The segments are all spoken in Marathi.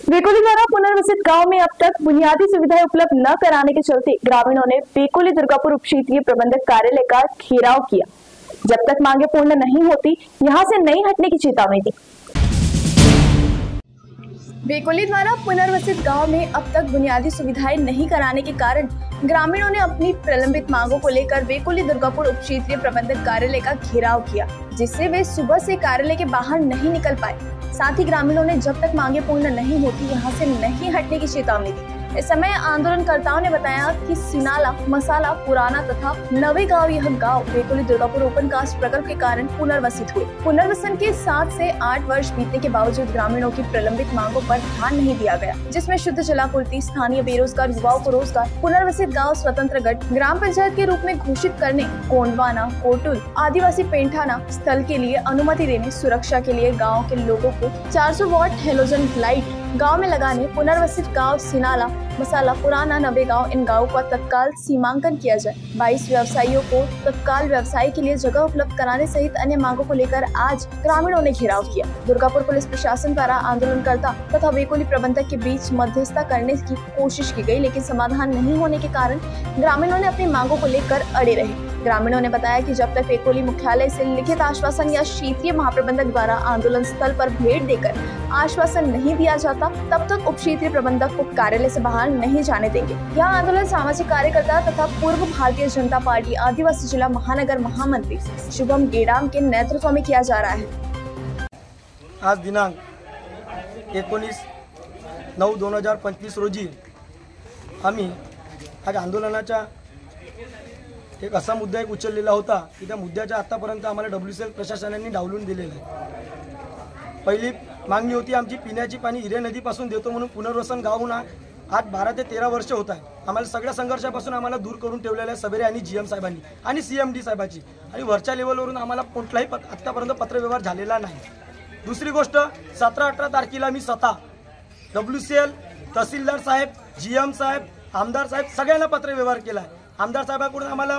वेकोली द्वारा पुनर्वसित गांव में अब तक बुनियादी सुविधाएं उपलब्ध न कराने के चलते ग्रामीणों ने वेकोली दुर्गापुर उपक्षेत्रीय प्रबंधक कार्यालय का घेराव किया। जब तक मांगे पूर्ण नहीं होती यहां से नहीं हटने की चेतावनी दी। वेकोली द्वारा पुनर्वसित गांव में अब तक बुनियादी सुविधाएं नहीं कराने के कारण ग्रामीणों ने अपनी प्रलंबित मांगों को लेकर वेकोली दुर्गापुर उपक्षेत्रीय प्रबंधक कार्यालय का घेराव किया, जिससे वे सुबह से कार्यालय के बाहर नहीं निकल पाए। साथ ही ग्रामीणों ने जब तक मांगे पूर्ण नहीं होती यहां से नहीं हटने की चेतावनी दी। इस समय आंदोलनकर्ताओं ने बताया कि सिनाला, मसाला, पुराना तथा नवे गांव यह गांव वेकोली दुर्गापुर ओपन कास्ट प्रकल्प के कारण पुनर्वसित हुए। पुनर्वसन के 7 से 8 वर्ष बीतने के बावजूद ग्रामीणों की प्रलंबित मांगों पर ध्यान नहीं दिया गया, जिसमें शुद्ध जलापूर्ति, स्थानीय बेरोजगार युवाओं को रोजगार, पुनर्वसित गाँव स्वतंत्र गट ग्राम पंचायत के रूप में घोषित करने, कोंडवाना, कोटुल आदिवासी पेंठाना स्थल के लिए अनुमति देने, सुरक्षा के लिए गाँव के लोगों को 400 वॉट हेलोजन लाइट गांव में लगाने, पुनर्वसित गांव सिनाला, मसाला, पुराना, नवे गांव इन गांवों का तत्काल सीमांकन किया जाए। 22 व्यवसायियों को तत्काल व्यवसाय के लिए जगह उपलब्ध कराने सहित अन्य मांगों को लेकर आज ग्रामीणों ने घेराव किया। दुर्गापुर पुलिस प्रशासन द्वारा आंदोलनकर्ता तथा वेकोली प्रबंधक के बीच मध्यस्थता करने की कोशिश की गई, लेकिन समाधान नहीं होने के कारण ग्रामीणों ने अपनी मांगों को लेकर अड़े रहे। ग्रामीणों ने बताया कि जब तक वेकोली मुख्यालय से लिखित आश्वासन या क्षेत्रीय महाप्रबंधक द्वारा आंदोलन स्थल पर भेंट देकर आश्वासन नहीं दिया जाता, तब तक उप क्षेत्रीय प्रबंधक को कार्यालय से बाहर नहीं जाने देंगे। यह आंदोलन सामाजिक कार्यकर्ता तथा पूर्व भारतीय जनता पार्टी आदिवासी जिला महानगर महामंत्री शुभम गेडाम के नेतृत्व में किया जा रहा है। आज दिनांक 19/9/2025 रोजी आम्ही आज आंदोलनाच्या एक असा मुद्दा एक उचललेला होता की त्या मुद्द्याच्या आतापर्यंत आम्हाला WCL प्रशासनाने डावलून दिलेलं आहे। पहिली मागणी होती आमची पिण्याची पाणी हिरे नदीपासून देतो म्हणून पुनर्वसन गावहून आज 12 ते 13 वर्ष होत आहे। आम्हाला सगळ्या संघर्षापासून आम्हाला दूर करून ठेवलेलं आहे सबेरे आणि GM साहेबांनी आणि CMD साहेबांची, आणि वरच्या लेवलवरून आम्हाला कोणताही आतापर्यंत पत्रव्यवहार झालेला नाही। दुसरी गोष्ट 17-18 तारखेला मी स्वतः WCL, तहसीलदार साहेब, GM साहेब, आमदार साहेब सगळ्यांना पत्रव्यवहार केला आहे। आमदार साहेबांकडून आम्हाला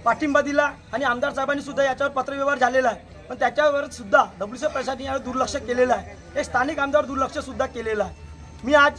पाठिंबा दिला आणि आमदार साहेबांनी सुद्धा याच्यावर पत्रव्यवहार झालेला आहे, पण त्याच्यावर सुद्धा WCL प्रशासनाने यावर दुर्लक्ष केलेलं आहे। एक स्थानिक आमदार दुर्लक्ष सुद्धा केलेलं आहे। मी आज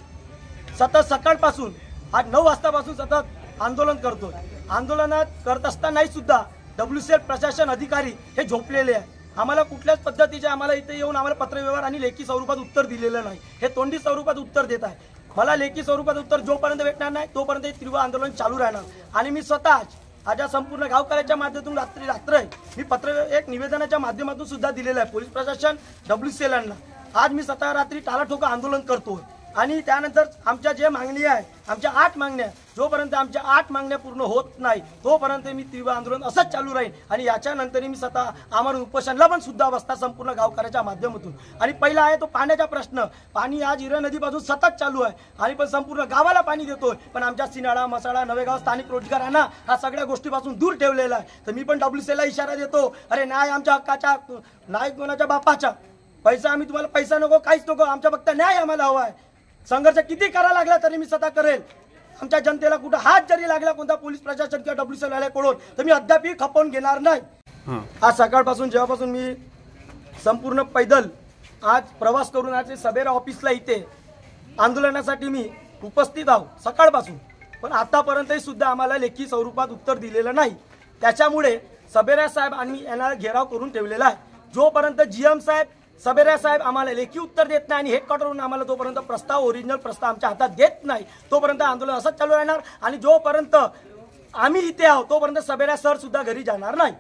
सतत सकाळपासून आज 9 वाजतापासून सतत आंदोलन करतो। आंदोलनात करत असतानाही सुद्धा WCL प्रशासन अधिकारी हे झोपलेले आहे। आम्हाला कुठल्याच पद्धतीचे आम्हाला इथे येऊन आम्हाला पत्रव्यवहार आणि लेखी स्वरूपात उत्तर दिलेलं नाही, हे तोंडी स्वरूपात उत्तर देत आहे। मला लेखी स्वरूपात उत्तर जोपर्यंत भेटणार नाही तोपर्यंत हे तीव्र आंदोलन चालू राहणार। आणि मी स्वतः आज संपूर्ण गावकऱ्याच्या माध्यमातून रात्र मी पत्र एक निवेदनाच्या माध्यमातून सुद्धा दिलेलं आहे पोलीस प्रशासन WCL यांना। आज मी स्वतः रात्री टाळाठोक आंदोलन करतोय आणि त्यानंतर आमच्या जे मागणी आहे, आमच्या 8 मागण्या, जोपर्यंत आमच्या 8 मागण्या पूर्ण होत नाही तोपर्यंत मी तीव्र आंदोलन असंच चालू राहील। आणि याच्यानंतर मी स्वतः आमरण उपोषणला पण सुद्धा बसता संपूर्ण गावकऱ्याच्या माध्यमातून। आणि पहिला आहे तो पाण्याचा प्रश्न। पाणी आज हिरे नदीपासून सतत चालू आहे आणि पण संपूर्ण गावाला पाणी देतोय, पण आमच्या सिनाळा, मसाळा, नवेगाव स्थानिक रोजगारांना हा सगळ्या गोष्टीपासून दूर ठेवलेला आहे। तर मी पण WCL ला इशारा देतो, अरे न्याय आमच्या हक्काचा, न्याय कोणाच्या बापाचा, पैसा आम्ही तुम्हाला पैसा नको, काहीच नको, आमच्या फक्त न्याय आम्हाला हवा आहे। संघर्ष किती करा लागला तरी मी स्वतः करेल। आमच्या जनतेला कुठं हात जरी लागला कोणता पोलीस प्रशासन किंवा WCL वाल्याकडून तर मी अद्यापही खपवून घेणार नाही। आज सकाळपासून जेव्हापासून मी संपूर्ण पैदल आज प्रवास करून आज सबेरा ऑफिसला इथे आंदोलनासाठी मी उपस्थित आहो सकाळपासून, पण आतापर्यंतही सुद्धा आम्हाला लेखी स्वरूपात उत्तर दिलेलं नाही। त्याच्यामुळे सबेरा साहेब आणि यांना घेराव करून ठेवलेला आहे। जोपर्यंत GM साहेब, सबेरा साहेब आम्हाला लेखी उत्तर देत नाही आणि हेडक्वार्टरवरून आम्हाला तोपर्यंत प्रस्ताव, ओरिजिनल प्रस्ताव आमच्या हातात देत नाही तोपर्यंत आंदोलन असंच चालू राहणार। आणि जोपर्यंत आम्ही इथे आहोत तोपर्यंत सबेरा सर सुद्धा घरी जाणार नाही।